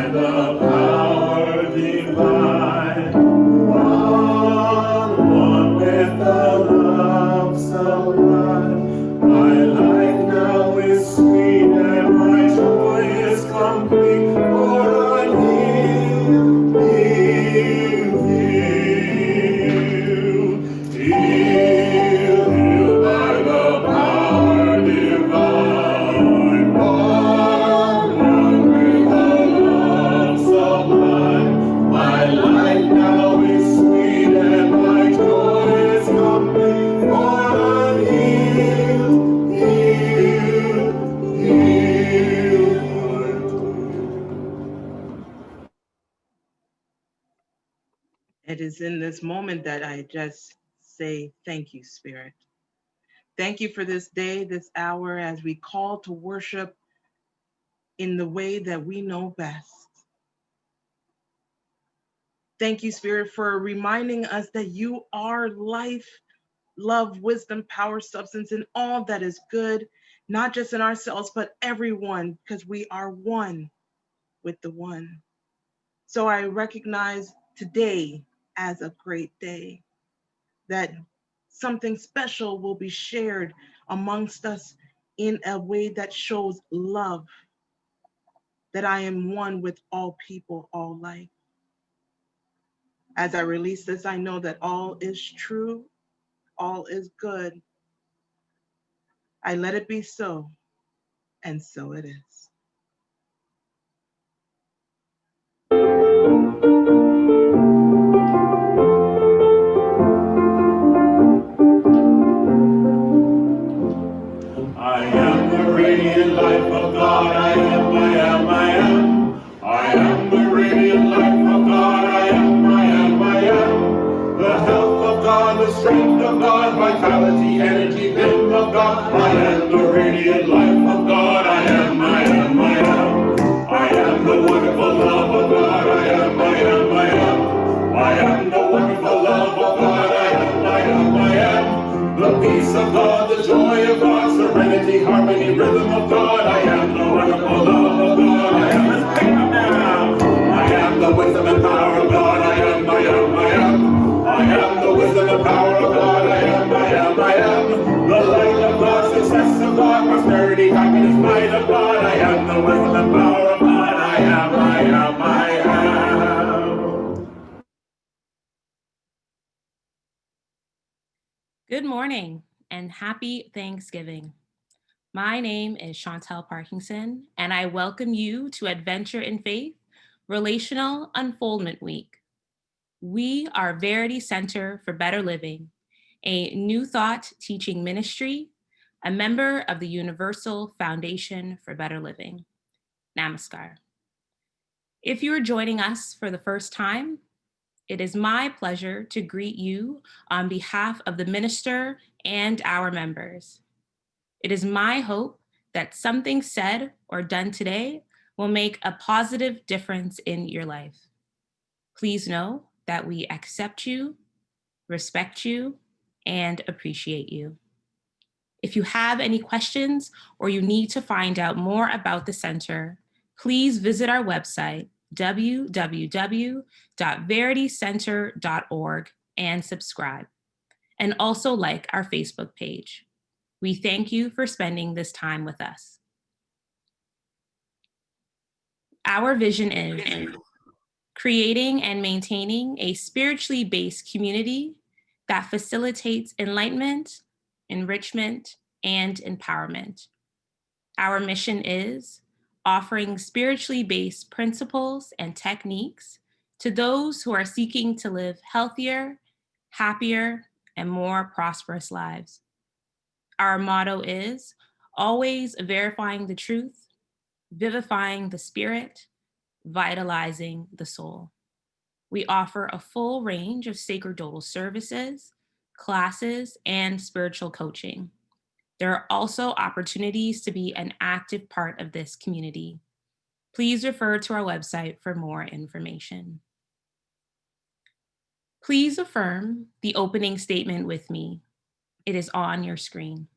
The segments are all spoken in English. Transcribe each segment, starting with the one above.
the power divine, one with the love sublime. My life now is sweet and my joy is complete, for I'm healed, healed by the power divine. One with the love sublime. My life now is sweet and my joy is complete, for I'm healed, healed. It is in this moment that I just say, thank you, Spirit. Thank you for this day, this hour, as we call to worship in the way that we know best. Thank you, Spirit, for reminding us that you are life, love, wisdom, power, substance, and all that is good, not just in ourselves, but everyone, because we are one with the one. So I recognize today as a great day, that something special will be shared amongst us in a way that shows love, that I am one with all people, all life. As I release this, I know that all is true, all is good. I let it be so, and so it is. I am the radiant life of God. I am, I am, I am. I am the radiant life of God. I am, I am, I am. The health of God, the strength of God, vitality, energy, vim of God. I am the radiant life of God. I am, I am, I am. I am the wonderful love of God. I am, I am, I am. I am the wonderful love of God. I am, I am, I am. The peace of God, the joy of God, serenity, harmony, rhythm of God. I am the wonderful love of God. I am, let's pick up now. I am the wisdom and power of God. I am, I am, I am. I am the wisdom and power of God. I am, I am, I am. The light of God, success of God, prosperity, happiness, might of God. I am the wisdom and power of God. I am, I am, I am. Good morning and happy Thanksgiving. My name is Chantel Parkinson, and I welcome you to Adventure in Faith Relational Unfoldment Week. We are Verity Center for Better Living, a New Thought teaching ministry, a member of the Universal Foundation for Better Living. Namaskar. If you are joining us for the first time, it is my pleasure to greet you on behalf of the minister and our members. It is my hope that something said or done today will make a positive difference in your life. Please know that we accept you, respect you, and appreciate you. If you have any questions or you need to find out more about the center, please visit our website, www.veritycenter.org, and subscribe. And also like our Facebook page. We thank you for spending this time with us. Our vision is creating and maintaining a spiritually based community that facilitates enlightenment, enrichment, and empowerment. Our mission is offering spiritually based principles and techniques to those who are seeking to live healthier, happier, and more prosperous lives. Our motto is always verifying the truth, vivifying the spirit, vitalizing the soul. We offer a full range of sacerdotal services, classes, and spiritual coaching. There are also opportunities to be an active part of this community. Please refer to our website for more information. Please affirm the opening statement with me. It is on your screen.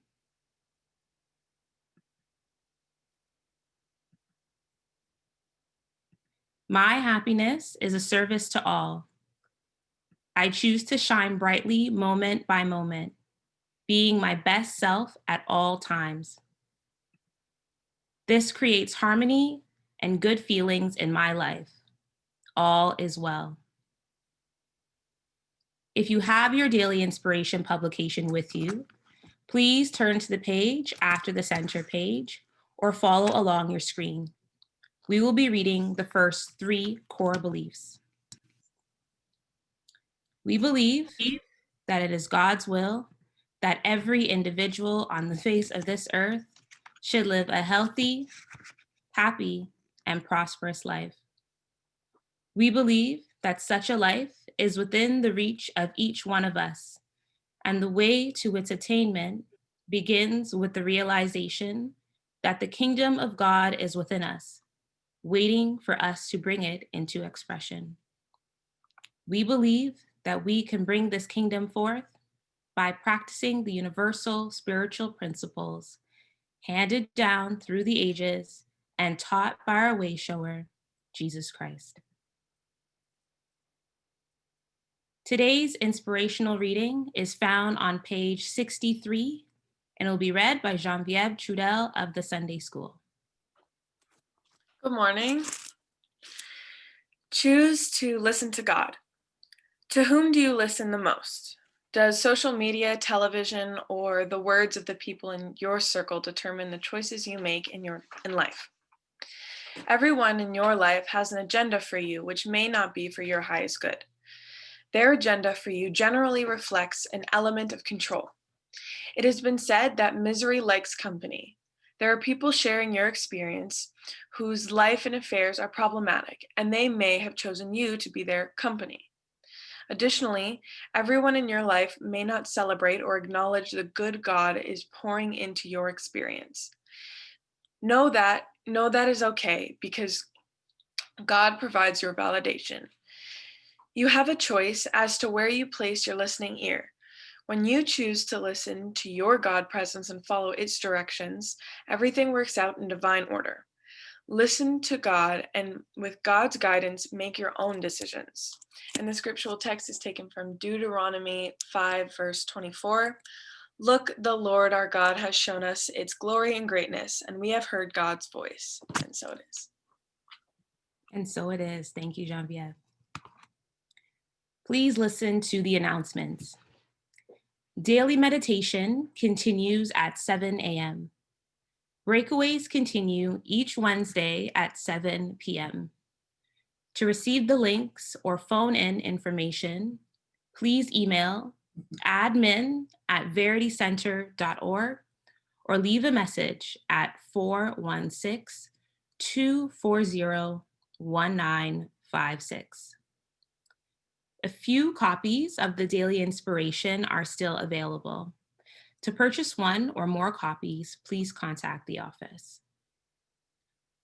My happiness is a service to all. I choose to shine brightly moment by moment, being my best self at all times. This creates harmony and good feelings in my life. All is well. If you have your daily inspiration publication with you, please turn to the page after the center page or follow along your screen. We will be reading the first 3 core beliefs. We believe that it is God's will that every individual on the face of this earth should live a healthy, happy, and prosperous life. We believe that such a life is within the reach of each one of us, and the way to its attainment begins with the realization that the kingdom of God is within us, waiting for us to bring it into expression. We believe that we can bring this kingdom forth by practicing the universal spiritual principles handed down through the ages and taught by our way shower, Jesus Christ. Today's inspirational reading is found on page 63 and will be read by Schreiner-Trudel of the Sunday School. Good morning. Choose to listen to God. To whom do you listen the most? Does social media, television, or the words of the people in your circle determine the choices you make in life? Everyone in your life has an agenda for you which may not be for your highest good. Their agenda for you generally reflects an element of control. It has been said that misery likes company. There are people sharing your experience whose life and affairs are problematic, and they may have chosen you to be their company. Additionally, everyone in your life may not celebrate or acknowledge the good God is pouring into your experience. Know that is okay, because God provides your validation. You have a choice as to where you place your listening ear. When you choose to listen to your God presence and follow its directions, everything works out in divine order. Listen to God, and with God's guidance, make your own decisions. And the scriptural text is taken from Deuteronomy 5, verse 24. Look, the Lord our God has shown us its glory and greatness, and we have heard God's voice. And so it is. And so it is. Thank you, Genevieve. Please listen to the announcements. Daily meditation continues at 7 a.m. Breakaways continue each Wednesday at 7 p.m. To receive the links or phone in information, please email admin@veritycenter.org or leave a message at 416-240-1956. A few copies of the Daily Inspiration are still available. To purchase one or more copies, please contact the office.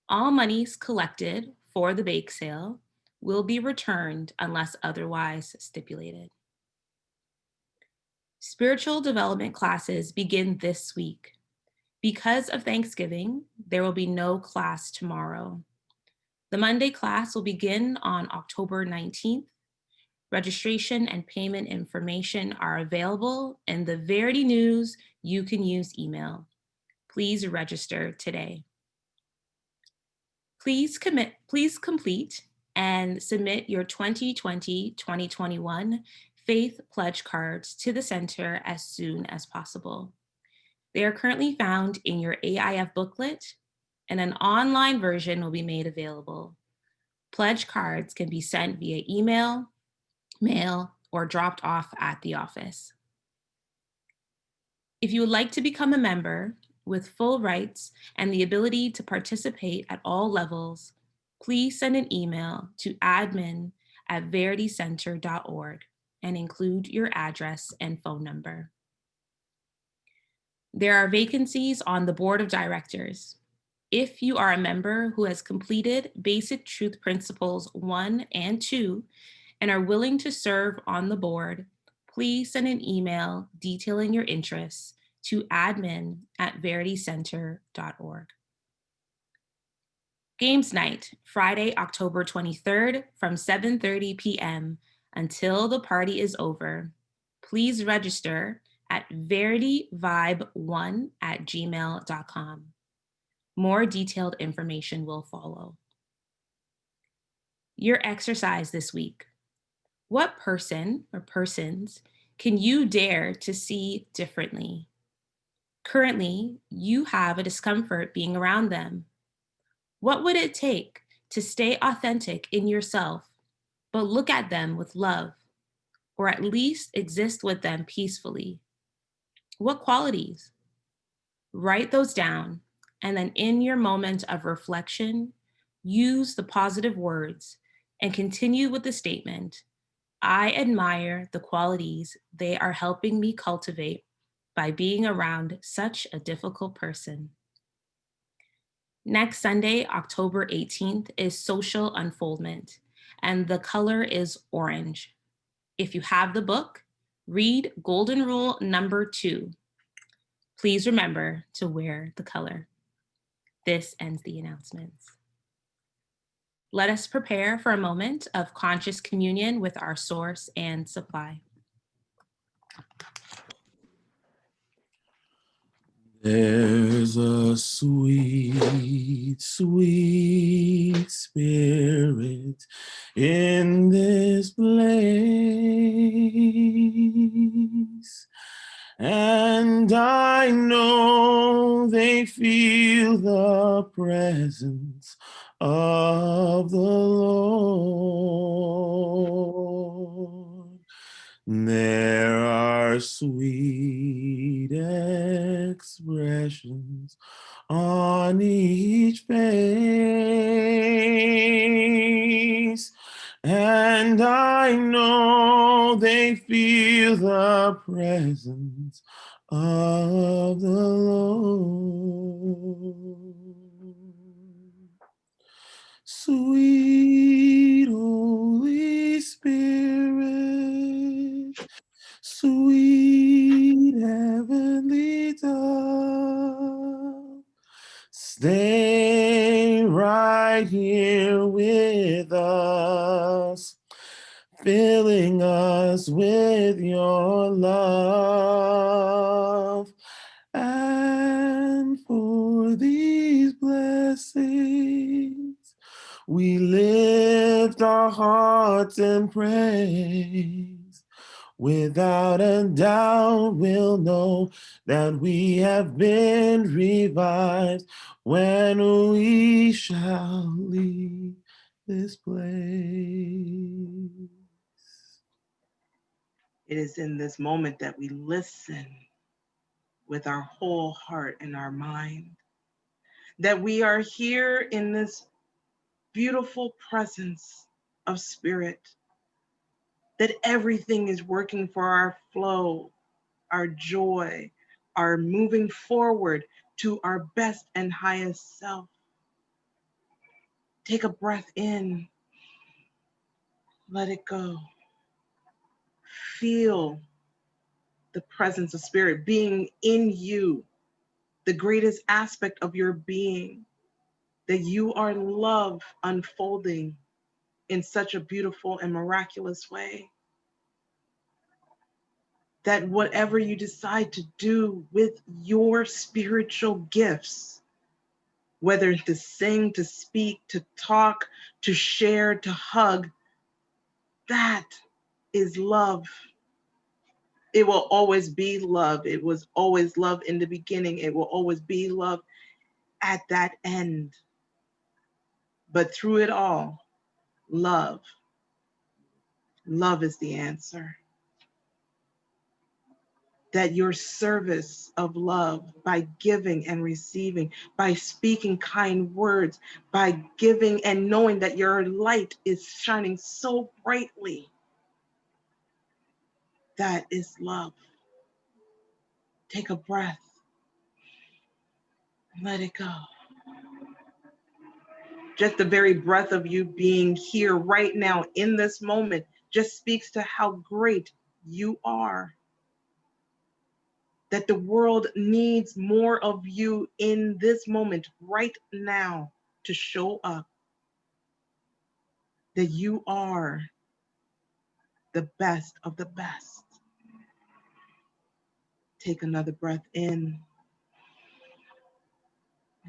All monies collected for the bake sale will be returned unless otherwise stipulated. Spiritual development classes begin this week. Because of Thanksgiving, there will be no class tomorrow. The Monday class will begin on October 19th. Registration and payment information are available in the Verity News You Can Use email. Please register today. Please complete and submit your 2020-2021 Faith Pledge cards to the center as soon as possible. They are currently found in your AIF booklet, and an online version will be made available. Pledge cards can be sent via email, mail, or dropped off at the office. If you would like to become a member with full rights and the ability to participate at all levels, please send an email to admin@veritycenter.org and include your address and phone number. There are vacancies on the board of directors. If you are a member who has completed Basic Truth Principles 1 and 2 and are willing to serve on the board, please send an email detailing your interests to admin@veritycenter.org. Games night, Friday, October 23rd from 7:30 p.m. until the party is over. Please register at verityvibe1@gmail.com. More detailed information will follow. Your exercise this week. What person or persons can you dare to see differently? Currently, you have a discomfort being around them. What would it take to stay authentic in yourself, but look at them with love, or at least exist with them peacefully? What qualities? Write those down, and then in your moment of reflection, use the positive words and continue with the statement, I admire the qualities they are helping me cultivate by being around such a difficult person. Next Sunday, October 18th, is Social Unfoldment, and the color is orange. If you have the book, read Golden Rule number 2. Please remember to wear the color. This ends the announcements. Let us prepare for a moment of conscious communion with our source and supply. There's a sweet, sweet spirit in this place. And I know they feel the presence of the Lord. There are sweet expressions on each face, and I know they feel the presence of the Lord. Sweet Holy Spirit, sweet heavenly dove, stay right here with us, filling us with your love. And for these blessings, we lift our hearts in praise. Without a doubt, we'll know that we have been revived when we shall leave this place. It is in this moment that we listen with our whole heart and our mind, that we are here in this beautiful presence of spirit, that everything is working for our flow, our joy, our moving forward to our best and highest self. Take a breath in, let it go. Feel the presence of spirit being in you, the greatest aspect of your being, that you are love unfolding in such a beautiful and miraculous way. That whatever you decide to do with your spiritual gifts, whether to sing, to speak, to talk, to share, to hug, that is love. It will always be love. It was always love in the beginning. It will always be love at that end. But through it all, love. Love is the answer. That your service of love, by giving and receiving, by speaking kind words, by giving and knowing that your light is shining so brightly, that is love. Take a breath. Let it go. Just the very breath of you being here right now in this moment just speaks to how great you are. That the world needs more of you in this moment, right now. to show up, that you are the best of the best. Take another breath in.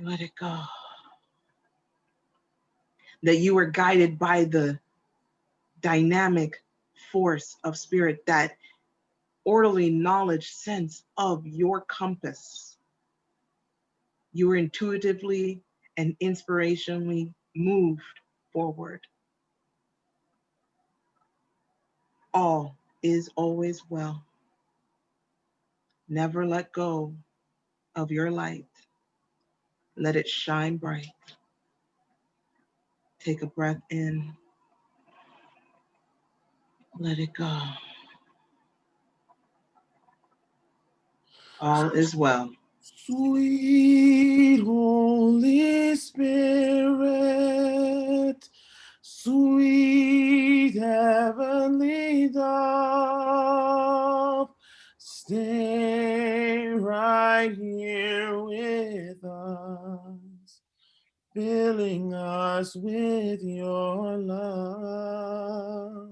Let it go. That you are guided by the dynamic force of spirit, that orderly knowledge sense of your compass. You are intuitively and inspirationally moved forward. All is always well. Never let go of your light. Let it shine bright. Take a breath in. Let it go. All is well. Sweet Holy Spirit, sweet heavenly dove, stay right here with us, filling us with your love.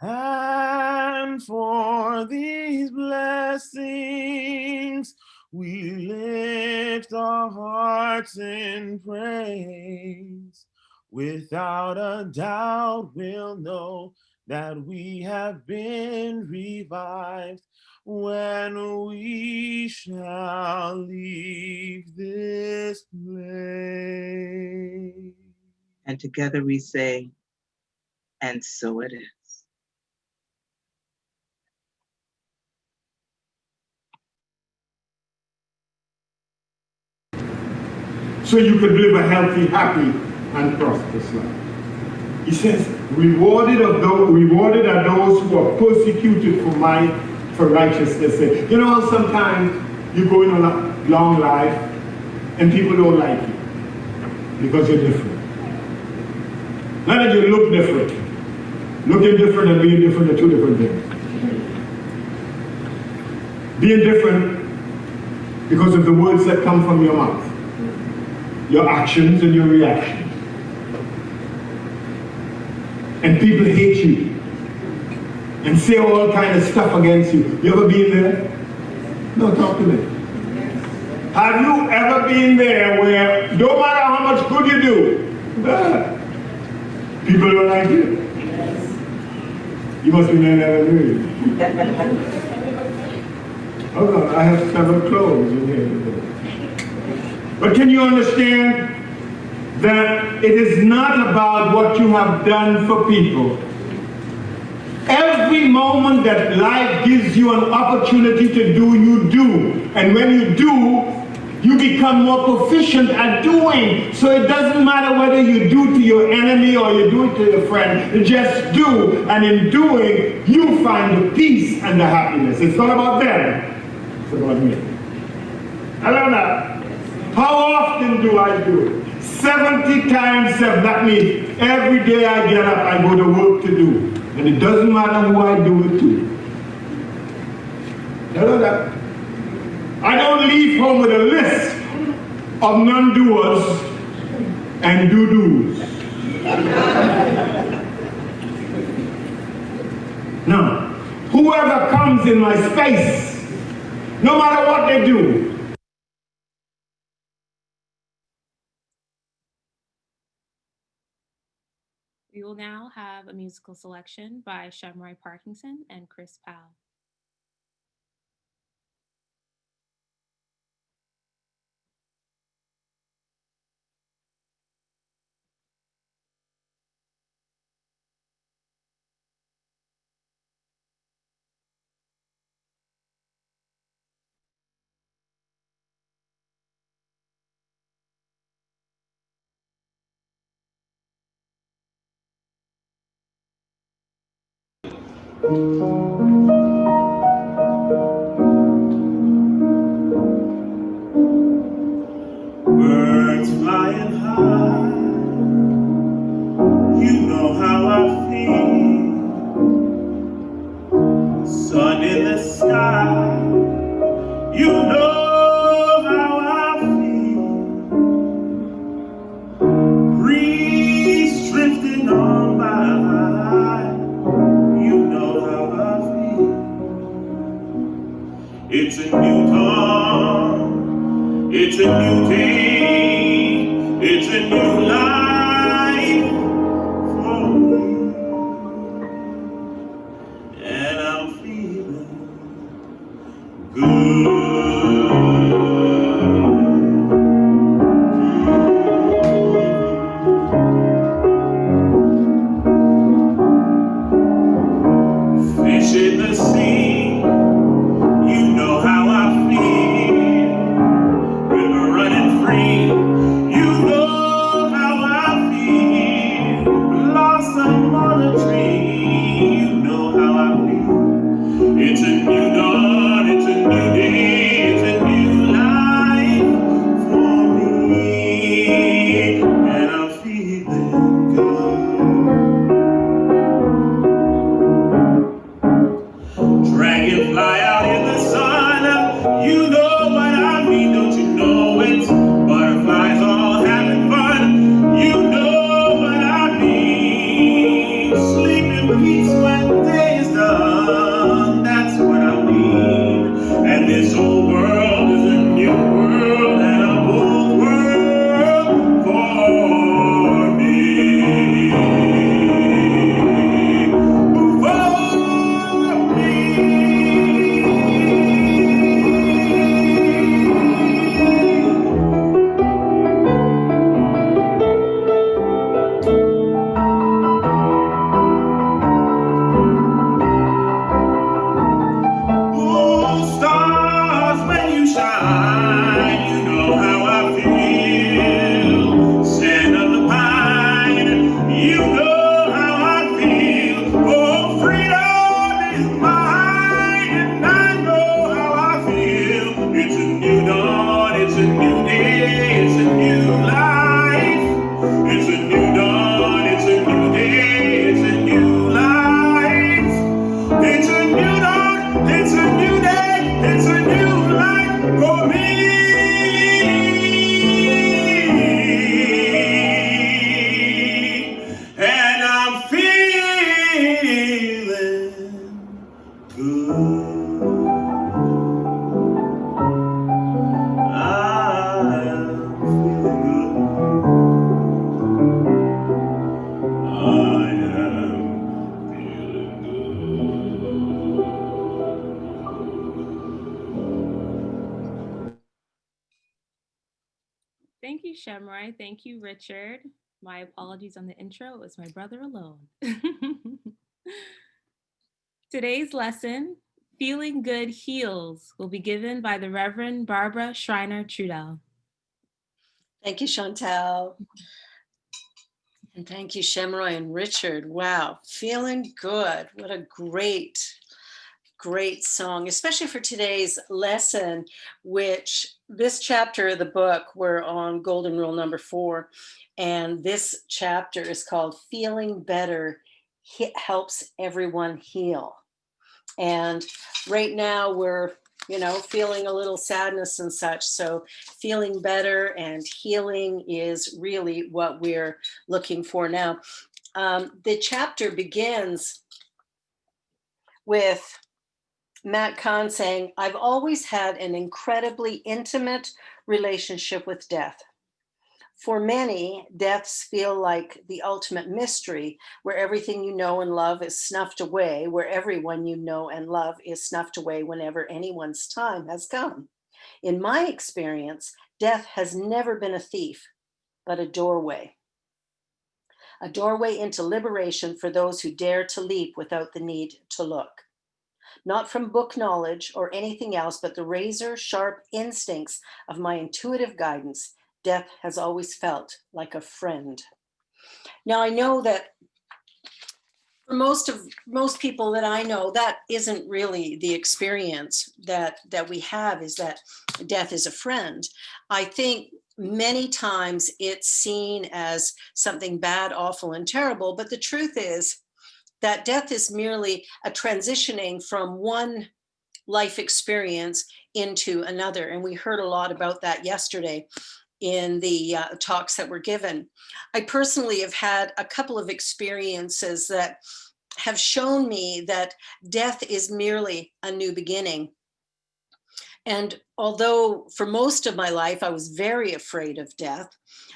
And for these blessings, we lift our hearts in praise. Without a doubt, we'll know that we have been revived when we shall leave this place. And together we say, and so it is. So you could live a healthy, happy, and prosperous life. He says, rewarded are those who are persecuted for righteousness' sake. You know how sometimes you go in a long life and people don't like you because you're different. Not that you look different. Looking different and being different are two different things. Being different because of the words that come from your mouth, your actions and your reactions. And people hate you and say all kind of stuff against you. You ever been there? No, talk to me. Have you ever been there where no matter how much good you do, people don't like you? You must be never really. Hold on, I have several clothes in here. But can you understand that it is not about what you have done for people? Every moment that life gives you an opportunity to do, you do. And when you do, you become more proficient at doing. So it doesn't matter whether you do to your enemy or you do it to your friend. You just do. And in doing, you find the peace and the happiness. It's not about them. It's about me. Alana, how often do I do it? 70 times 7. That means every day I get up, I go to work to do. And it doesn't matter who I do it to. You know that? I don't leave home with a list of non-doers and do-dos. No. Whoever comes in my space, no matter what they do, We will now have a musical selection by Schreiner-Trudel and Chris Powell. Birds flying high, you know how I feel. Sun in the sky, you know how I feel. day, it's a new life for me, and I'm feeling good. Fish in the sea, you know how I feel. River running free, you know how I feel. Blossom on a tree, you know how I feel. It's a new dawn, it's a new day, it's a new life for me, and I'm feeling good. Dragonfly out in the sun, you know what I mean, don't you know it? Butterflies all having fun, you know what I mean. Sleep in peace when day is done, that's what I mean. And this whole world is a new world and a bold world for me. For oh, stars, when you shine, you know how I feel. Sand of the pine, you know how I feel. Oh, freedom is mine, and I know how I feel. It's a new dawn, it's a new day, it's a new life. It's a new dawn, it's a new day, it's a new life. It's a new dawn, it's a new day, it's a new life for me. And I'm feeling good. I am feeling good. I am feeling good. Thank you, Shamroy. Thank you, Richard. My apologies on the intro. It was my brother alone. Today's lesson, Feeling Good Heals, will be given by the Reverend Barbara Schreiner-Trudel. Thank you, Chantel. And thank you, Shamroy and Richard. Wow, feeling good. What a great song, especially for today's lesson, which this chapter of the book, we're on golden rule number 4. And this chapter is called Feeling Better Helps Everyone Heal. And right now we're, feeling a little sadness and such. So feeling better and healing is really what we're looking for now. The chapter begins with Matt Kahn saying, I've always had an incredibly intimate relationship with death. For many, deaths feel like the ultimate mystery, where everything you know and love is snuffed away, where everyone you know and love is snuffed away whenever anyone's time has come. In my experience, death has never been a thief, but a doorway into liberation for those who dare to leap without the need to look. Not from book knowledge or anything else, but the razor-sharp instincts of my intuitive guidance, death has always felt like a friend. Now, I know that for most people that I know, that isn't really the experience that we have, is that death is a friend. I think many times it's seen as something bad, awful, and terrible, but the truth is that death is merely a transitioning from one life experience into another. And we heard a lot about that yesterday in the talks that were given. I personally have had a couple of experiences that have shown me that death is merely a new beginning. And although for most of my life I was very afraid of death,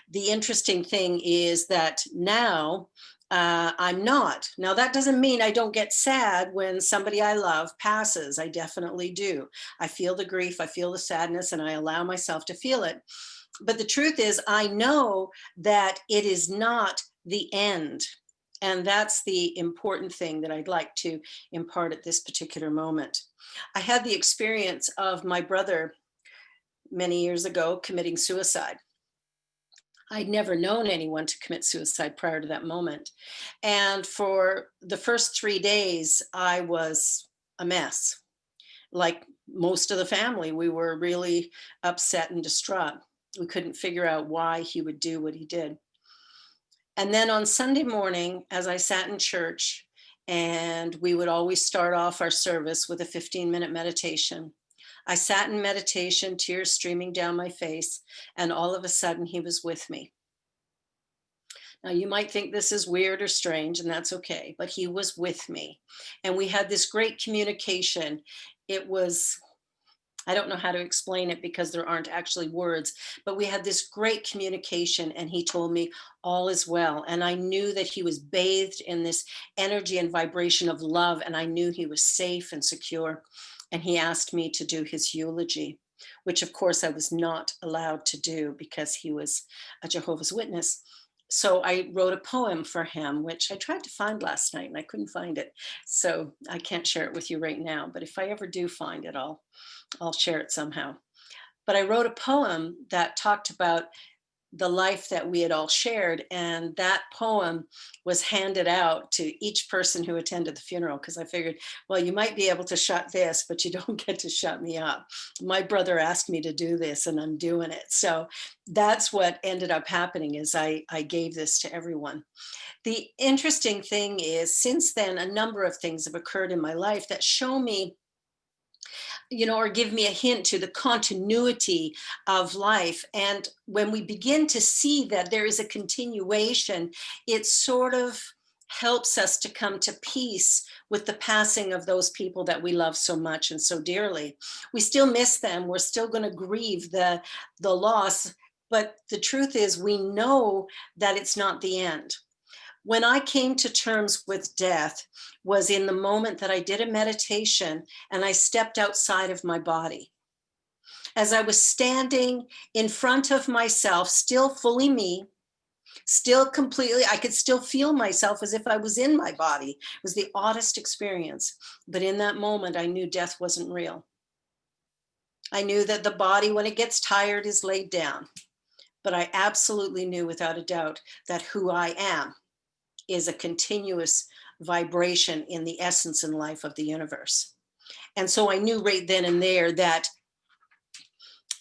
the interesting thing is that now I'm not. Now, that doesn't mean I don't get sad when somebody I love passes. I definitely do. I feel the grief, I feel the sadness, and I allow myself to feel it. But the truth is, I know that it is not the end. And that's the important thing that I'd like to impart at this particular moment. I had the experience of my brother many years ago committing suicide. I'd never known anyone to commit suicide prior to that moment. And for the first 3 days, I was a mess. Like most of the family, we were really upset and distraught. We couldn't figure out why he would do what he did. And then on Sunday morning, as I sat in church, and we would always start off our service with a 15-minute meditation. I sat in meditation, tears streaming down my face, and all of a sudden he was with me. Now, you might think this is weird or strange, and that's okay, but he was with me. And we had this great communication. It was, I don't know how to explain it because there aren't actually words, but we had this great communication, and he told me all is well. And I knew that he was bathed in this energy and vibration of love, and I knew he was safe and secure. And he asked me to do his eulogy, which of course I was not allowed to do because he was a Jehovah's Witness. So I wrote a poem for him, which I tried to find last night and I couldn't find it. So I can't share it with you right now, but if I ever do find it, I'll share it somehow. But I wrote a poem that talked about the life that we had all shared. And that poem was handed out to each person who attended the funeral, because I figured, well, you might be able to shut this, but you don't get to shut me up. My brother asked me to do this and I'm doing it. So that's what ended up happening is I gave this to everyone. The interesting thing is, since then, a number of things have occurred in my life that show me, or give me a hint to the continuity of life. And when we begin to see that there is a continuation, it sort of helps us to come to peace with the passing of those people that we love so much and so dearly. We still miss them. We're still going to grieve the loss. But the truth is, we know that it's not the end. When I came to terms with death was in the moment that I did a meditation and I stepped outside of my body. As I was standing in front of myself, still fully me, still completely, I could still feel myself as if I was in my body. It was the oddest experience. But in that moment, I knew death wasn't real. I knew that the body, when it gets tired, is laid down. But I absolutely knew without a doubt that who I am is a continuous vibration in the essence and life of the universe. And so I knew right then and there that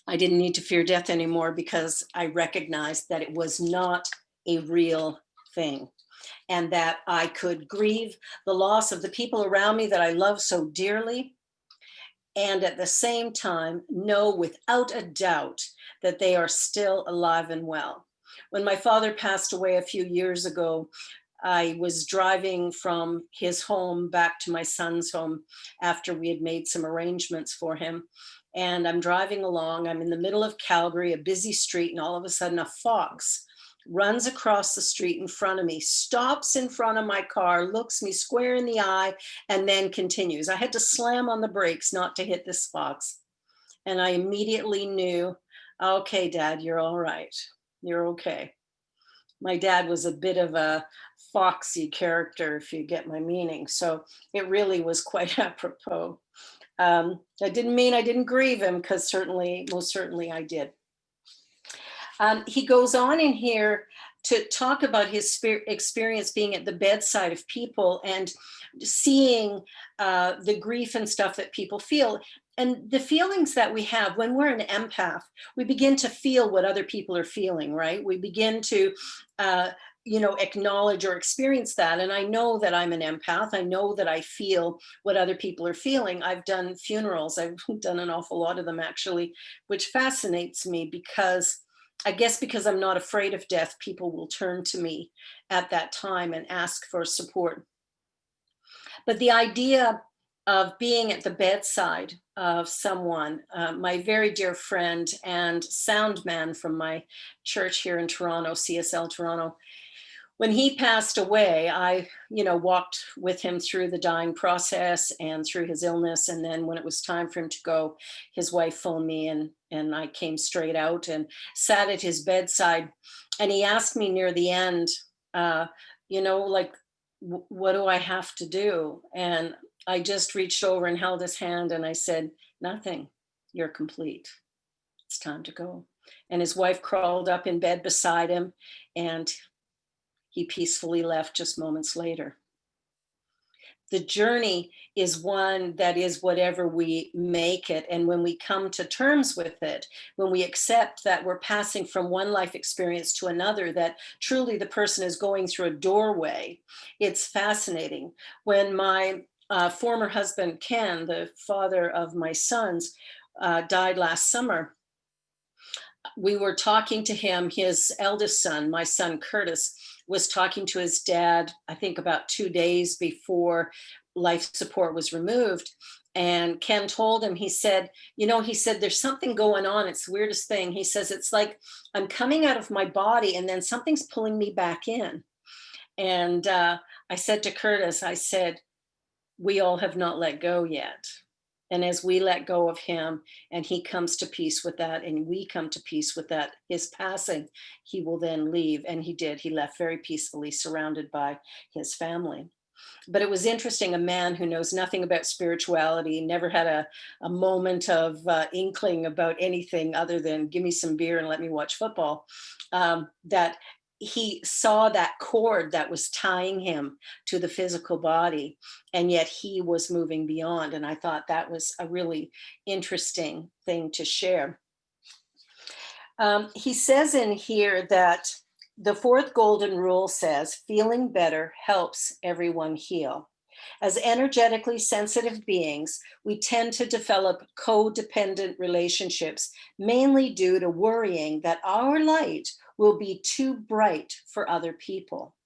I didn't need to fear death anymore, because I recognized that it was not a real thing, and that I could grieve the loss of the people around me that I love so dearly, and at the same time know without a doubt that they are still alive and well. When my father passed away a few years ago, I was driving from his home back to my son's home after we had made some arrangements for him. And I'm driving along, I'm in the middle of Calgary, a busy street, and all of a sudden a fox runs across the street in front of me, stops in front of my car, looks me square in the eye, and then continues. I had to slam on the brakes not to hit this fox. And I immediately knew, okay, Dad, you're all right. You're okay. My dad was a bit of a foxy character, if you get my meaning. So it really was quite apropos. I didn't mean I didn't grieve him, because most certainly I did. He goes on in here to talk about his experience being at the bedside of people and seeing the grief and stuff that people feel. And the feelings that we have when we're an empath, we begin to feel what other people are feeling, right? We begin to, acknowledge or experience that. And I know that I'm an empath. I know that I feel what other people are feeling. I've done funerals. I've done an awful lot of them, actually, which fascinates me because I'm not afraid of death, people will turn to me at that time and ask for support. But the idea of being at the bedside of someone, my very dear friend and sound man from my church here in Toronto, CSL Toronto. When he passed away, I, walked with him through the dying process and through his illness. And then when it was time for him to go, his wife phoned me and I came straight out and sat at his bedside. And he asked me near the end, what do I have to do? And I just reached over and held his hand and I said, nothing, you're complete. It's time to go. And his wife crawled up in bed beside him and he peacefully left just moments later. The journey is one that is whatever we make it. And when we come to terms with it, when we accept that we're passing from one life experience to another, that truly the person is going through a doorway, it's fascinating. When my former husband, Ken, the father of my sons, died last summer, we were talking to him, his eldest son, my son Curtis, was talking to his dad, I think about 2 days before life support was removed. And Ken told him, he said, there's something going on. It's the weirdest thing. He says, it's like I'm coming out of my body and then something's pulling me back in. And I said to Curtis, I said, we all have not let go yet. And as we let go of him and he comes to peace with that and we come to peace with that, his passing, he will then leave. And he did. He left very peacefully, surrounded by his family. But it was interesting, a man who knows nothing about spirituality, never had a moment of inkling about anything other than give me some beer and let me watch football, that he saw that cord that was tying him to the physical body, and yet he was moving beyond. And I thought that was a really interesting thing to share. He says in here that the fourth golden rule says, feeling better helps everyone heal. As energetically sensitive beings, we tend to develop codependent relationships, mainly due to worrying that our light will be too bright for other people.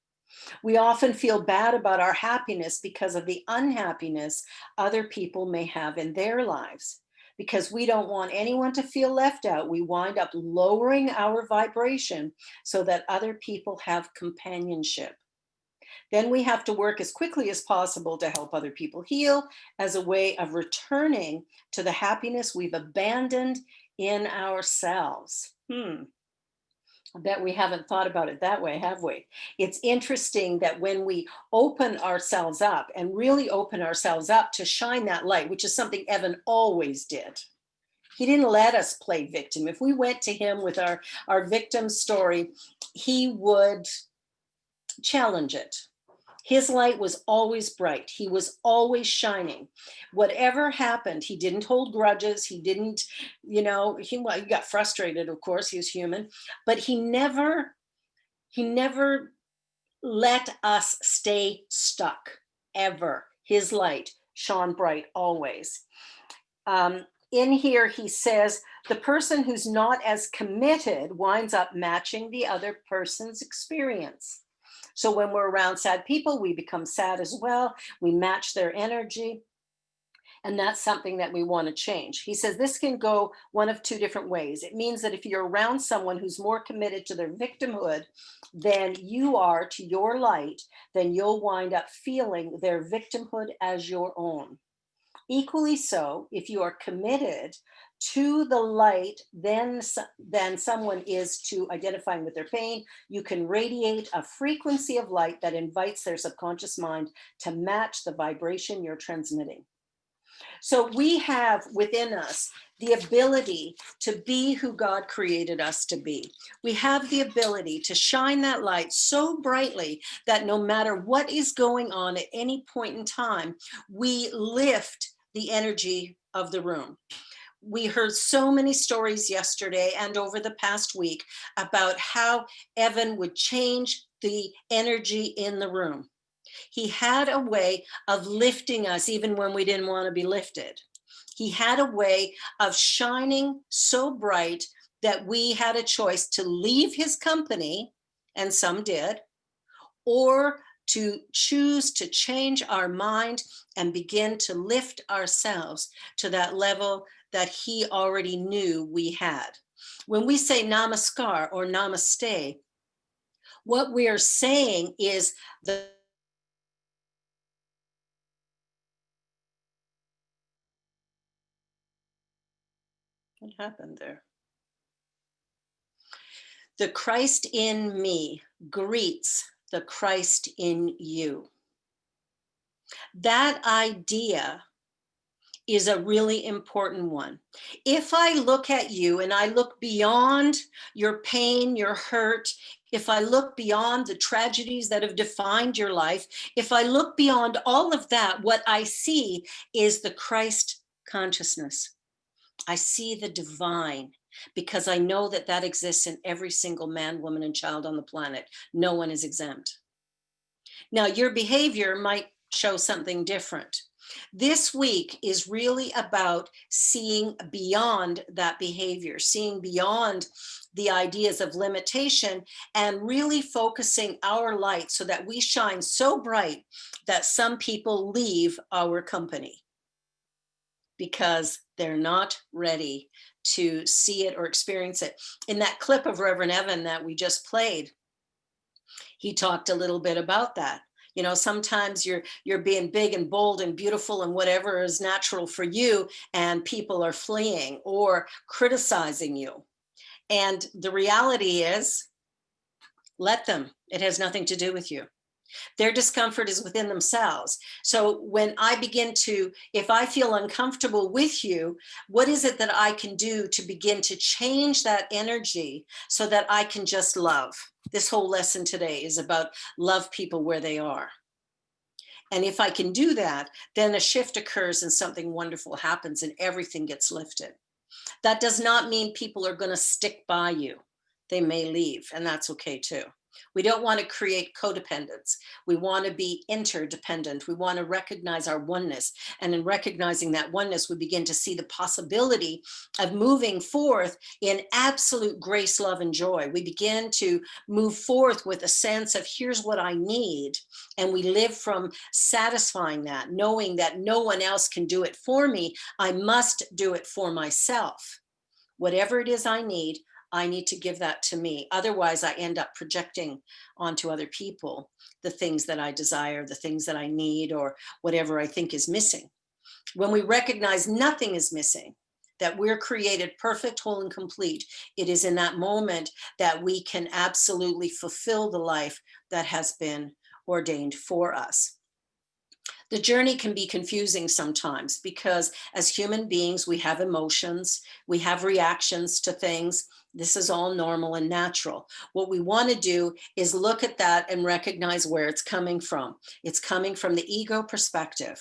We often feel bad about our happiness because of the unhappiness other people may have in their lives. Because we don't want anyone to feel left out, we wind up lowering our vibration so that other people have companionship. Then we have to work as quickly as possible to help other people heal as a way of returning to the happiness we've abandoned in ourselves. I bet we haven't thought about it that way, have we? It's interesting that when we open ourselves up and really open ourselves up to shine that light, which is something Evan always did. He didn't let us play victim. If we went to him with our victim story, he would challenge it. His light was always bright. He was always shining. Whatever happened, he didn't hold grudges. He didn't, he got frustrated, of course, he was human, but he never let us stay stuck, ever. His light shone bright always. In here, he says, the person who's not as committed winds up matching the other person's experience. So when we're around sad people, we become sad as well. We match their energy. And that's something that we want to change. He says this can go one of two different ways. It means that if you're around someone who's more committed to their victimhood than you are to your light, then you'll wind up feeling their victimhood as your own. Equally so, if you are committed to the light than someone is to identifying with their pain, you can radiate a frequency of light that invites their subconscious mind to match the vibration you're transmitting. So we have within us the ability to be who God created us to be. We have the ability to shine that light so brightly that no matter what is going on at any point in time, we lift the energy of the room. We heard so many stories yesterday and over the past week about how Evan would change the energy in the room. He had a way of lifting us even when we didn't want to be lifted. He had a way of shining so bright that we had a choice to leave his company, and some did, or to choose to change our mind and begin to lift ourselves to that level that he already knew we had. When we say namaskar or namaste, what we are saying is what happened there? The Christ in me greets the Christ in you. That idea is a really important one. If I look at you and I look beyond your pain, your hurt, if I look beyond the tragedies that have defined your life, if I look beyond all of that, what I see is the Christ consciousness. I see the divine, because I know that that exists in every single man, woman, and child on the planet. No one is exempt. Now, your behavior might show something different. This week is really about seeing beyond that behavior, seeing beyond the ideas of limitation, and really focusing our light so that we shine so bright that some people leave our company because they're not ready to see it or experience it. In that clip of Reverend Evan that we just played, he talked a little bit about that. You know, sometimes you're being big and bold and beautiful and whatever is natural for you, and people are fleeing or criticizing you. And the reality is, let them. It has nothing to do with you. Their discomfort is within themselves. So when I begin to, if I feel uncomfortable with you, what is it that I can do to begin to change that energy so that I can just love? This whole lesson today is about love people where they are. And if I can do that, then a shift occurs and something wonderful happens and everything gets lifted. That does not mean people are going to stick by you. They may leave, and that's okay too. We don't want to create codependence. We want to be interdependent. We want to recognize our oneness. And in recognizing that oneness, we begin to see the possibility of moving forth in absolute grace, love, and joy. We begin to move forth with a sense of here's what I need. And we live from satisfying that, knowing that no one else can do it for me. I must do it for myself. Whatever it is I need to give that to me. Otherwise, I end up projecting onto other people the things that I desire, the things that I need, or whatever I think is missing. When we recognize nothing is missing, that we're created perfect, whole, and complete, it is in that moment that we can absolutely fulfill the life that has been ordained for us. The journey can be confusing sometimes because as human beings, we have emotions, we have reactions to things. This is all normal and natural. What we want to do is look at that and recognize where it's coming from. It's coming from the ego perspective.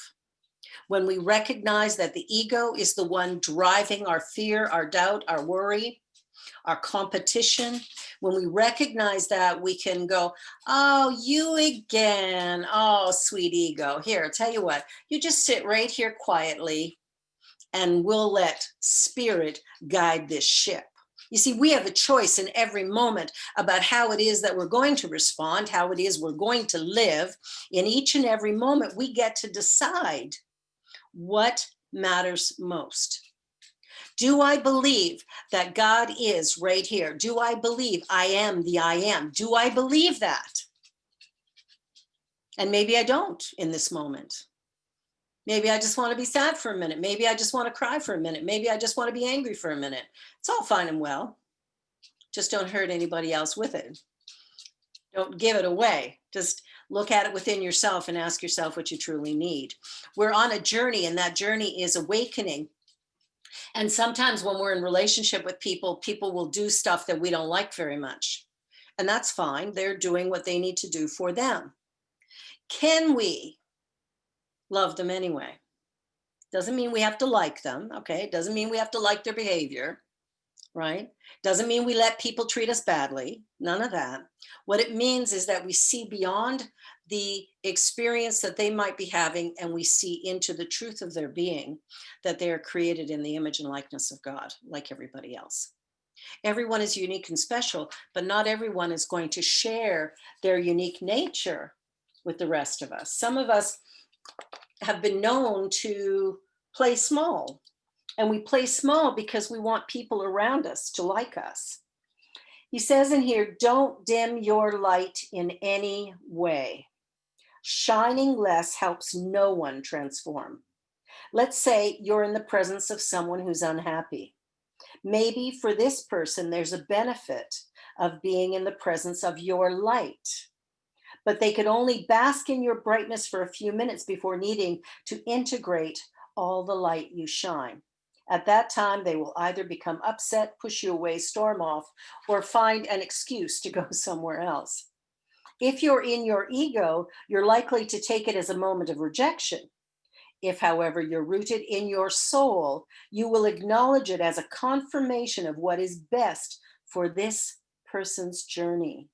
When we recognize that the ego is the one driving our fear, our doubt, our worry, our competition, when we recognize that, we can go, oh, you again. Oh, sweet ego. Here, I'll tell you what, you just sit right here quietly and we'll let spirit guide this ship. You see, we have a choice in every moment about how it is that we're going to respond, how it is we're going to live. In each and every moment, we get to decide what matters most. Do I believe that God is right here? Do I believe I am the I am? Do I believe that? And maybe I don't in this moment. Maybe I just want to be sad for a minute. Maybe I just want to cry for a minute. Maybe I just want to be angry for a minute. It's all fine and well. Just don't hurt anybody else with it. Don't give it away. Just look at it within yourself and ask yourself what you truly need. We're on a journey, and that journey is awakening. And sometimes when we're in relationship with people, people will do stuff that we don't like very much. And that's fine. They're doing what they need to do for them. Can we love them anyway? Doesn't mean we have to like them, okay? Doesn't mean we have to like their behavior, right? Doesn't mean we let people treat us badly. None of that. What it means is that we see beyond the experience that they might be having, and we see into the truth of their being, that they are created in the image and likeness of God, like everybody else. Everyone is unique and special, but not everyone is going to share their unique nature with the rest of us. Some of us have been known to play small, and we play small because we want people around us to like us. He says in here, don't dim your light in any way. Shining less helps no one transform. Let's say you're in the presence of someone who's unhappy. Maybe for this person, there's a benefit of being in the presence of your light, but they could only bask in your brightness for a few minutes before needing to integrate all the light you shine. At that time, they will either become upset, push you away, storm off, or find an excuse to go somewhere else. If you're in your ego, you're likely to take it as a moment of rejection. If, however, you're rooted in your soul, you will acknowledge it as a confirmation of what is best for this person's journey.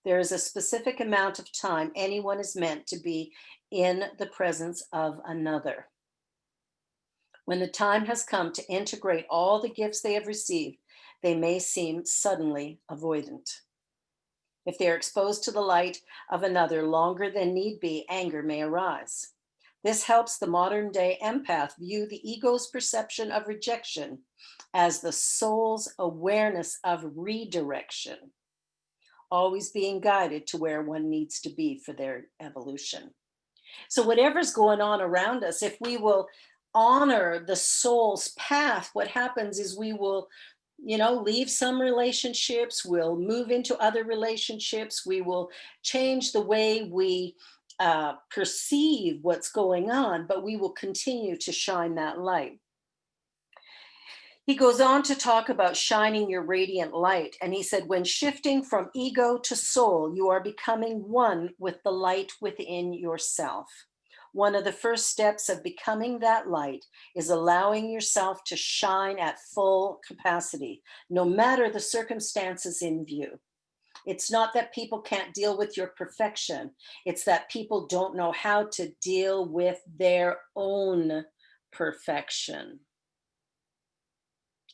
There is a specific amount of time anyone is meant to be in the presence of another. When the time has come to integrate all the gifts they have received, they may seem suddenly avoidant. If they are exposed to the light of another longer than need be, anger may arise. This helps the modern day empath view the ego's perception of rejection as the soul's awareness of redirection, always being guided to where one needs to be for their evolution. So whatever's going on around us, if we will honor the soul's path, what happens is we will, leave some relationships, we'll move into other relationships, we will change the way we perceive what's going on, but we will continue to shine that light. He goes on to talk about shining your radiant light. And he said, when shifting from ego to soul, you are becoming one with the light within yourself. One of the first steps of becoming that light is allowing yourself to shine at full capacity, no matter the circumstances in view. It's not that people can't deal with your perfection. It's that people don't know how to deal with their own perfection.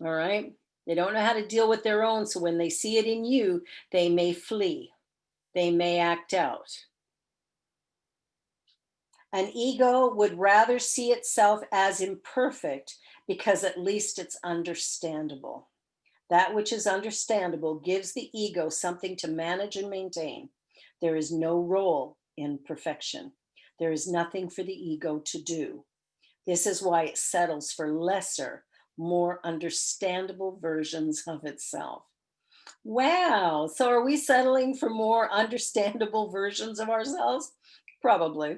All right? They don't know how to deal with their own. So when they see it in you, they may flee. They may act out. An ego would rather see itself as imperfect because at least it's understandable. That which is understandable gives the ego something to manage and maintain. There is no role in perfection. There is nothing for the ego to do. This is why it settles for lesser, more understandable versions of itself. Wow. So are we settling for more understandable versions of ourselves? Probably.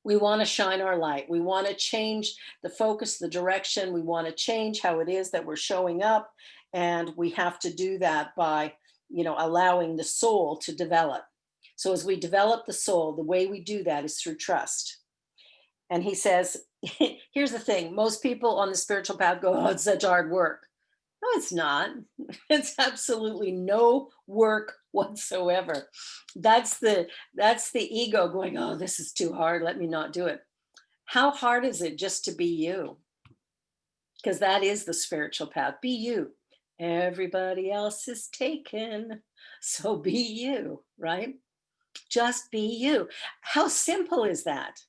We want to shine our light. We want to change the focus, the direction. We want to change how it is that we're showing up. And we have to do that by, allowing the soul to develop. So as we develop the soul, the way we do that is through trust. And he says, here's the thing. Most people on the spiritual path go, oh, it's such hard work. No, it's not. It's absolutely no work whatsoever. That's the ego going, oh, this is too hard. Let me not do it. How hard is it just to be you? Because that is the spiritual path. Be you. Everybody else is taken. So be you, right? Just be you. How simple is that?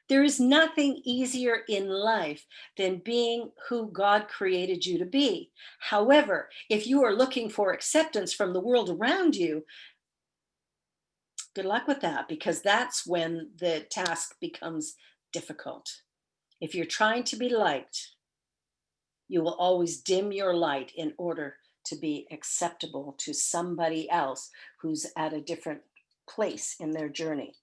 There is nothing easier in life than being who God created you to be. However, if you are looking for acceptance from the world around you, good luck with that, because that's when the task becomes difficult. If you're trying to be liked, you will always dim your light in order to be acceptable to somebody else who's at a different place in their journey.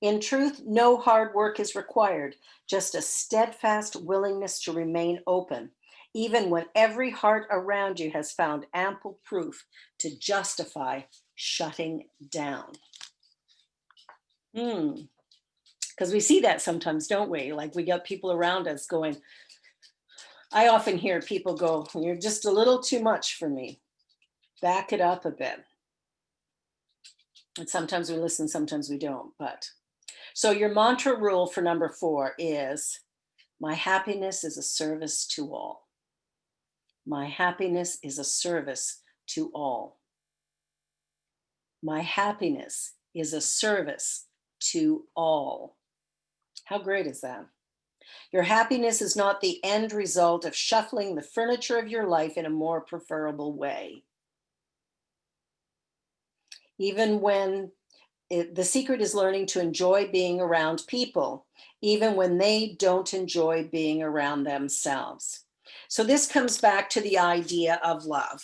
In truth, no hard work is required, just a steadfast willingness to remain open, even when every heart around you has found ample proof to justify shutting down. Because we see that sometimes, don't we? Like we got people around us going, I often hear people go, you're just a little too much for me. Back it up a bit. And sometimes we listen, sometimes we don't, but. So your mantra rule for number 4 is, my happiness is a service to all. My happiness is a service to all. My happiness is a service to all. How great is that? Your happiness is not the end result of shuffling the furniture of your life in a more preferable way. Even when the secret is learning to enjoy being around people, even when they don't enjoy being around themselves. So this comes back to the idea of love.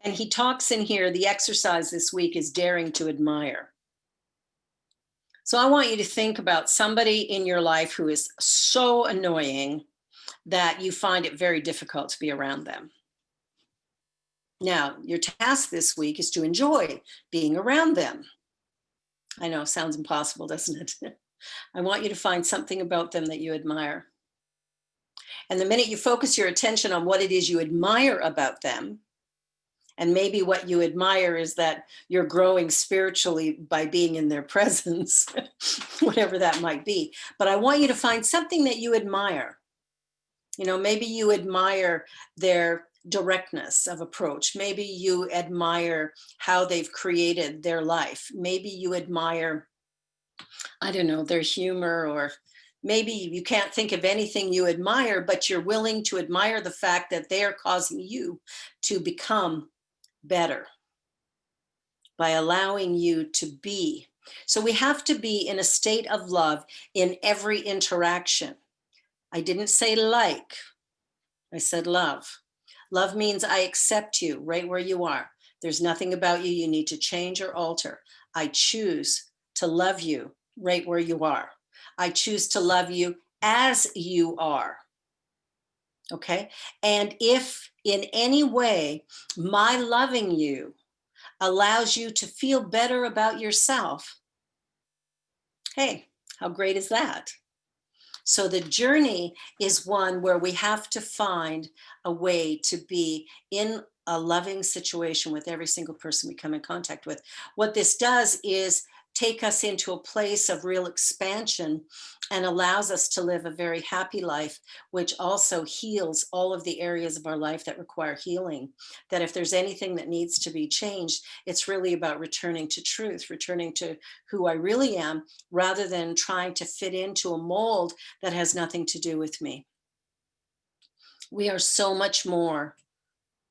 And he talks in here, the exercise this week is daring to admire. So I want you to think about somebody in your life who is so annoying that you find it very difficult to be around them. Now, your task this week is to enjoy being around them. I know, sounds impossible, doesn't it? I want you to find something about them that you admire. And the minute you focus your attention on what it is you admire about them, and maybe what you admire is that you're growing spiritually by being in their presence, whatever that might be. But I want you to find something that you admire. You know, maybe you admire their directness of approach. Maybe you admire how they've created their life. Maybe you admire, I don't know, their humor, or maybe you can't think of anything you admire, but you're willing to admire the fact that they are causing you to become better by allowing you to be. So we have to be in a state of love in every interaction. I didn't say like, I said love. Love means I accept you right where you are. There's nothing about you need to change or alter. I choose to love you right where you are. I choose to love you as you are. Okay? And if in any way my loving you allows you to feel better about yourself, hey, how great is that? So the journey is one where we have to find a way to be in a loving situation with every single person we come in contact with. What this does is take us into a place of real expansion and allows us to live a very happy life, which also heals all of the areas of our life that require healing. That if there's anything that needs to be changed, it's really about returning to truth, returning to who I really am, rather than trying to fit into a mold that has nothing to do with me. We are so much more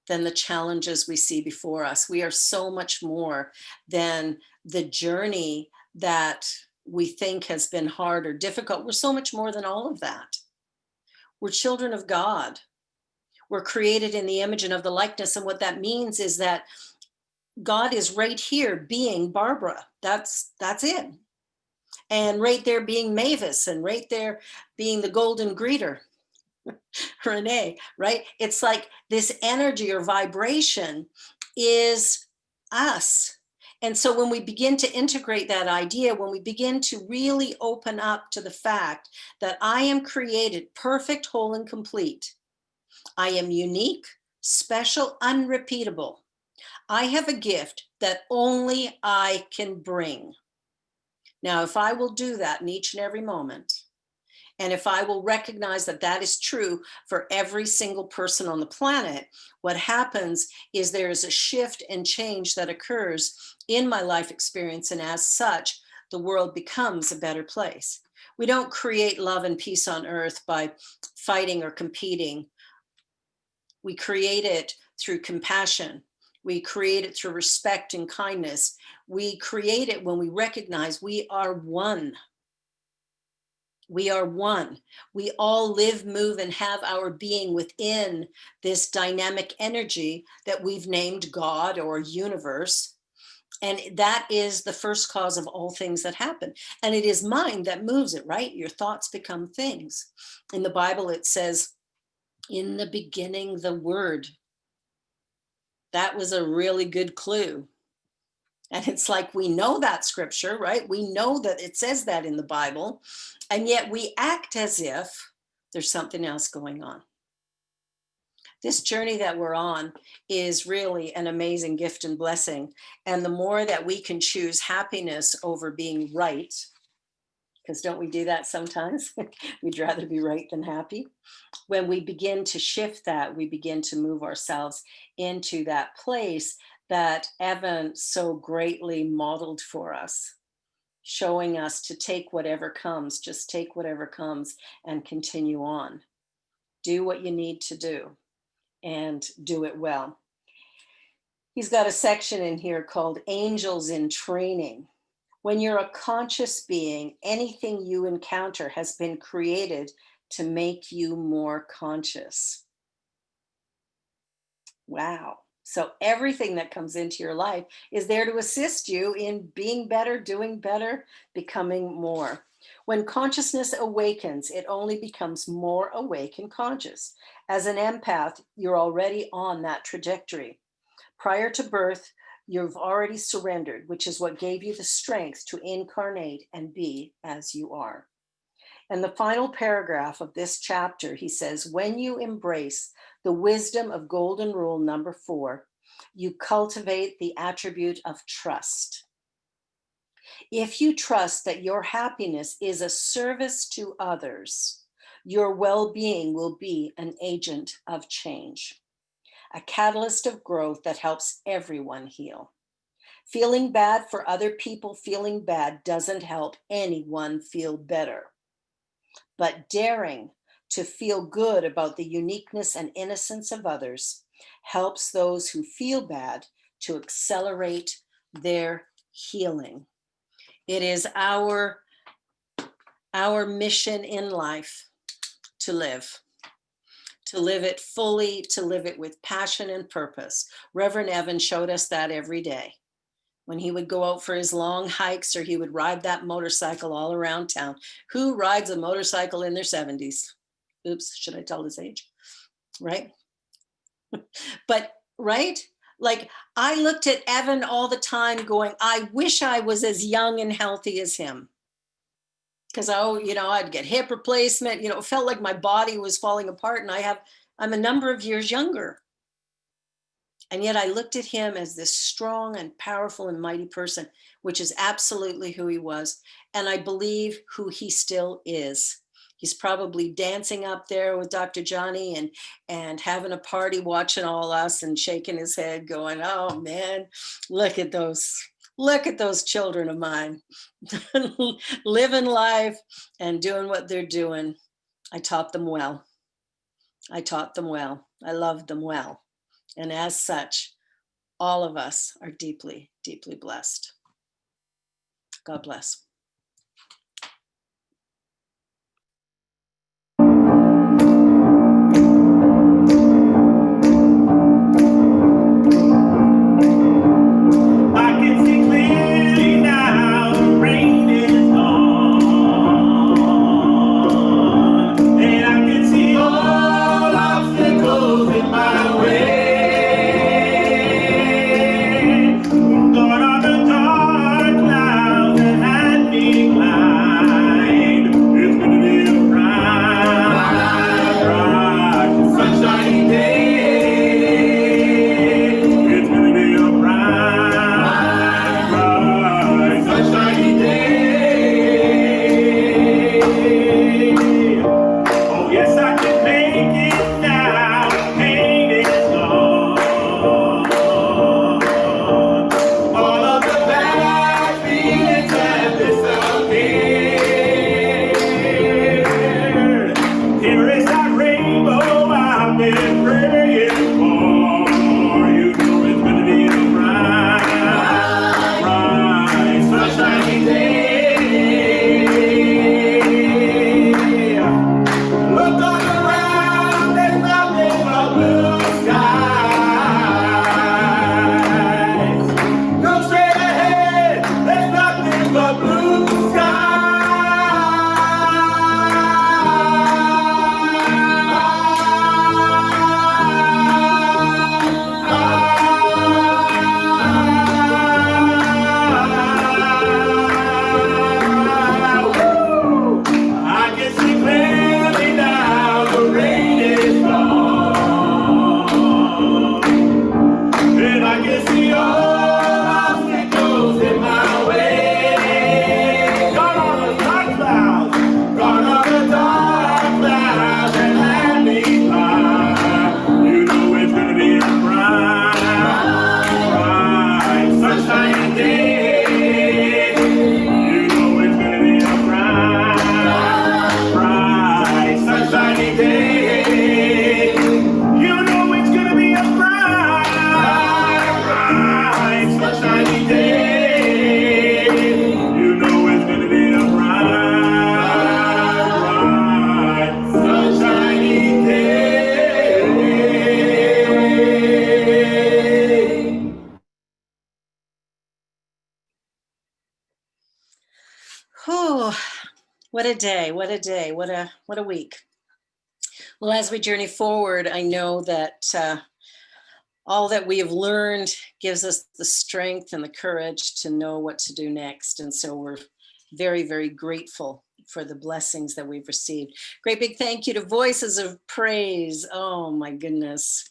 than the challenges we see before us. We are so much more than the journey that we think has been hard or difficult. We're so much more than all of that. We're children of God. We're created in the image and of the likeness. And what that means is that God is right here being Barbara. That's it. And right there being Mavis, and right there being the golden greeter, Renee, right? It's like this energy or vibration is us. And so when we begin to integrate that idea, when we begin to really open up to the fact that I am created perfect, whole, and complete, I am unique, special, unrepeatable. I have a gift that only I can bring. Now, if I will do that in each and every moment, and if I will recognize that that is true for every single person on the planet, what happens is there is a shift and change that occurs in my life experience. And as such, the world becomes a better place. We don't create love and peace on earth by fighting or competing. We create it through compassion. We create it through respect and kindness. We create it when we recognize we are one. We are one. We all live, move, and have our being within this dynamic energy that we've named God or universe. And that is the first cause of all things that happen. And it is mind that moves it, right? Your thoughts become things. In the Bible, it says, in the beginning, the Word. That was a really good clue. And it's like, we know that scripture, right? We know that it says that in the Bible, and yet we act as if there's something else going on. This journey that we're on is really an amazing gift and blessing. And the more that we can choose happiness over being right, because don't we do that sometimes? We'd rather be right than happy. When we begin to shift that, we begin to move ourselves into that place that Evan so greatly modeled for us, showing us to take whatever comes, just take whatever comes and continue on. Do what you need to do and do it well. He's got a section in here called Angels in Training. When you're a conscious being, anything you encounter has been created to make you more conscious. Wow. So everything that comes into your life is there to assist you in being better, doing better, becoming more. When consciousness awakens, it only becomes more awake and conscious. As an empath, you're already on that trajectory. Prior to birth, you've already surrendered, which is what gave you the strength to incarnate and be as you are. And the final paragraph of this chapter, he says, when you embrace the wisdom of Golden Rule number 4, you cultivate the attribute of trust. If you trust that your happiness is a service to others, your well-being will be an agent of change, a catalyst of growth that helps everyone heal. Feeling bad for other people feeling bad doesn't help anyone feel better. But daring to feel good about the uniqueness and innocence of others helps those who feel bad to accelerate their healing. It is our mission in life to live it fully, to live it with passion and purpose. Reverend Evan showed us that every day. When he would go out for his long hikes or he would ride that motorcycle all around town. Who rides a motorcycle in their 70s? Oops, should I tell his age? Right? But, right? Like, I looked at Evan all the time going, I wish I was as young and healthy as him. Because, I'd get hip replacement, it felt like my body was falling apart, and I'm a number of years younger. And yet I looked at him as this strong and powerful and mighty person, which is absolutely who he was. And I believe who he still is. He's probably dancing up there with Dr. Johnny and having a party, watching all us and shaking his head going, oh man, look at those children of mine living life and doing what they're doing. I taught them well. I loved them well. And as such, all of us are deeply, deeply blessed. God bless. I can see clearly now, the rain is gone, and I can see all obstacles in my way. Gone are the dark clouds that had What a day, what a day, what a week. Well, as we journey forward, I know that all that we have learned gives us the strength and the courage to know what to do next. And so we're very, very grateful for the blessings that we've received. Great big thank you to Voices of Praise. Oh my goodness.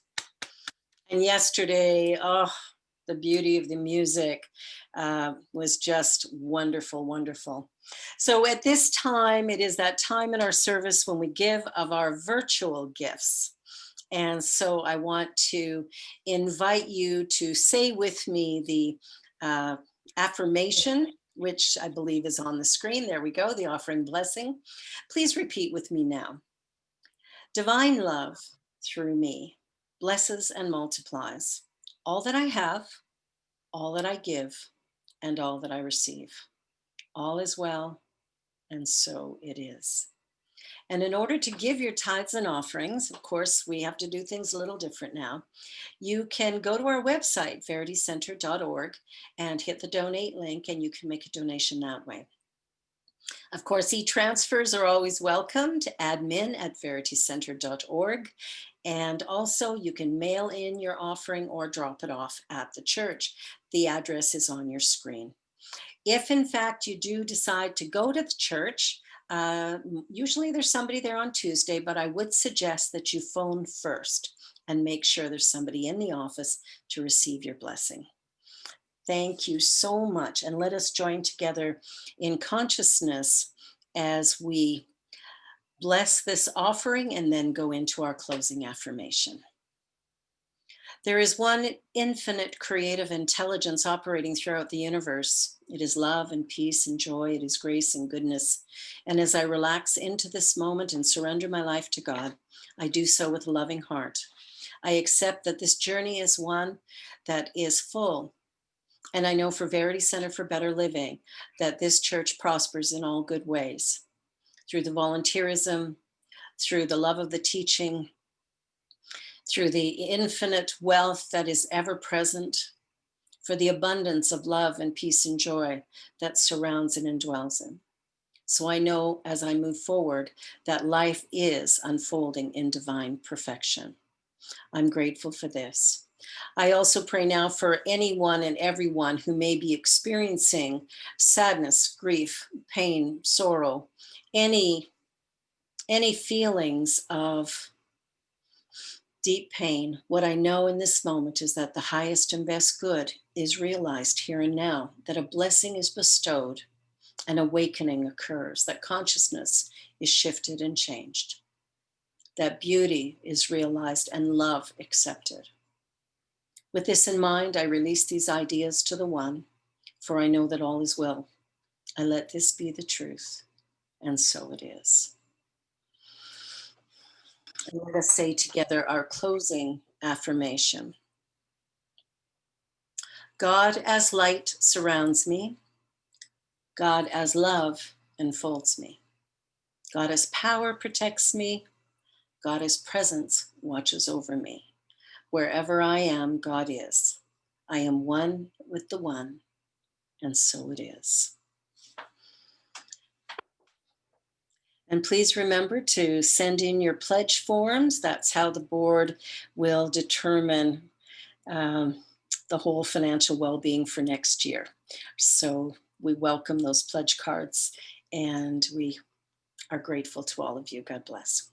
And yesterday, oh, the beauty of the music was just wonderful, wonderful. So at this time, it is that time in our service when we give of our virtual gifts. And so I want to invite you to say with me the affirmation, which I believe is on the screen. There we go, the offering blessing. Please repeat with me now. Divine love through me blesses and multiplies all that I have, all that I give, and all that I receive. All is well, and so it is. And in order to give your tithes and offerings, of course, we have to do things a little different now. You can go to our website, veritycenter.org, and hit the donate link, and you can make a donation that way. Of course, e-transfers are always welcome to admin@veritycenter.org. And also you can mail in your offering or drop it off at the church. The address is on your screen. If in fact you do decide to go to the church, usually there's somebody there on Tuesday, but I would suggest that you phone first and make sure there's somebody in the office to receive your blessing. Thank you so much. And let us join together in consciousness as we bless this offering and then go into our closing affirmation. There is one infinite creative intelligence operating throughout the universe. It is love and peace and joy. It is grace and goodness. And as I relax into this moment and surrender my life to God, I do so with a loving heart. I accept that this journey is one that is full. And I know for Verity Center for Better Living that this church prospers in all good ways through the volunteerism, through the love of the teaching, through the infinite wealth that is ever present, for the abundance of love and peace and joy that surrounds and indwells in. So I know as I move forward that life is unfolding in divine perfection. I'm grateful for this. I also pray now for anyone and everyone who may be experiencing sadness, grief, pain, sorrow, any feelings of deep pain. What I know in this moment is that the highest and best good is realized here and now, that a blessing is bestowed, an awakening occurs, that consciousness is shifted and changed, that beauty is realized and love accepted. With this in mind, I release these ideas to the One, for I know that all is well. I let this be the truth, and so it is. And let us say together our closing affirmation. God as light surrounds me. God as love enfolds me. God as power protects me. God as presence watches over me. Wherever I am, God is. I am one with the One, and so it is. And please remember to send in your pledge forms. That's how the board will determine the whole financial well-being for next year. So we welcome those pledge cards, and we are grateful to all of you. God bless.